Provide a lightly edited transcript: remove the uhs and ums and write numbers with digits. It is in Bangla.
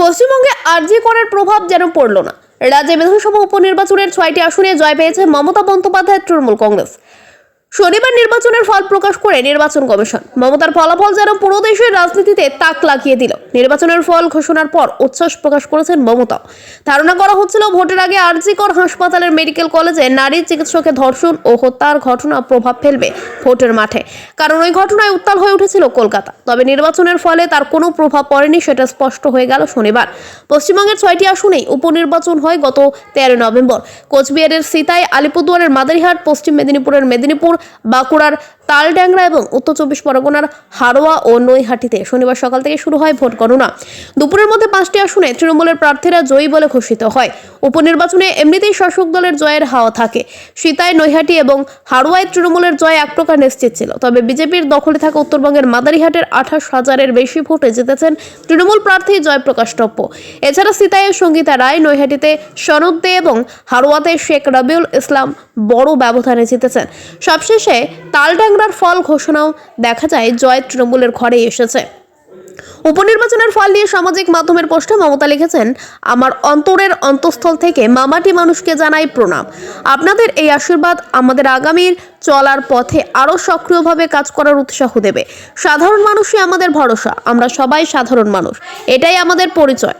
পশ্চিমবঙ্গে আরজি করের প্রভাব যেন পড়ল না। রাজ্যে বিধানসভা উপনির্বাচনের 6টি আসনে জয় পেয়েছে মমতা বন্দ্যোপাধ্যায়ের তৃণমূল কংগ্রেস। শনিবার নির্বাচনের ফল প্রকাশ করে নির্বাচন কমিশন মমতার ফলাফল যেন পুরো দেশের রাজনীতিতে তাক লাগিয়ে দিল। নির্বাচনের ফল ঘোষণার পর উচ্ছ্বাস প্রকাশ করেছেন মমতা। ধারণা করা হচ্ছিল ভোটের আগে আরজি কর হাসপাতালের মেডিকেল কলেজে নারী চিকিৎসকের ধর্ষণ ও হত্যার ঘটনা প্রভাব ফেলবে ভোটের মাঠে, কারণ ওই ঘটনায় উত্তাল হয়ে উঠেছিল কলকাতা। তবে নির্বাচনের ফলে তার কোনো প্রভাব পড়েনি, সেটা স্পষ্ট হয়ে গেল শনিবার। পশ্চিমবঙ্গের 6টি আসনেই উপনির্বাচন হয় গত 13 নভেম্বর। কোচবিহারের সিতাই, আলিপুরদুয়ারের মাদারিহাট, পশ্চিম মেদিনীপুরের মেদিনীপুর, বাঁকুড়ার তালড্যাংরা এবং উত্তর 24 পরগনার হারোয়া ও নৈহাটিতে শনিবার সকাল থেকে শুরু হয় ভোট গণনা। দুপুরের মধ্যে 5টি আসনে তৃণমূলের প্রার্থীরা জয়ী বলে ঘোষিত হয়। উপনির্বাচনে এমনিতেই শাসক দলের জয়ের হাওয়া থাকে। সিতাই, নৈহাটি এবং হারোয়ায় তৃণমূলের জয় এক প্রকার নিশ্চিত ছিল। তবে বিজেপির দখলে থাকা উত্তরবঙ্গের মাদারিহাটের 28,000-এর বেশি ভোটে জিতেছেন তৃণমূল প্রার্থী জয়প্রকাশ টপ্প। এছাড়া সিতাইয়ে সঙ্গীতা রায়, নৈহাটিতে সনদ দে এবং হারোয়াতে শেখ রবিউল ইসলাম বড় ব্যবধানে জিতেছেন। সবশেষে তালড্যাংরার ফল ঘোষণাও দেখা যায় জয় তৃণমূলের ঘরেই এসেছে। উপনির্বাচনের ফল নিয়ে সামাজিক মাধ্যমের পোস্টে মমতা লিখেছেন, আমার অন্তরের অন্তঃস্থল থেকে মামাটি মানুষকে জানাই প্রণাম। আপনাদের এই আশীর্বাদ আমাদের আগামীর চলার পথে আরও সক্রিয়ভাবে কাজ করার উৎসাহ দেবে। সাধারণ মানুষই আমাদের ভরসা, আমরা সবাই সাধারণ মানুষ, এটাই আমাদের পরিচয়।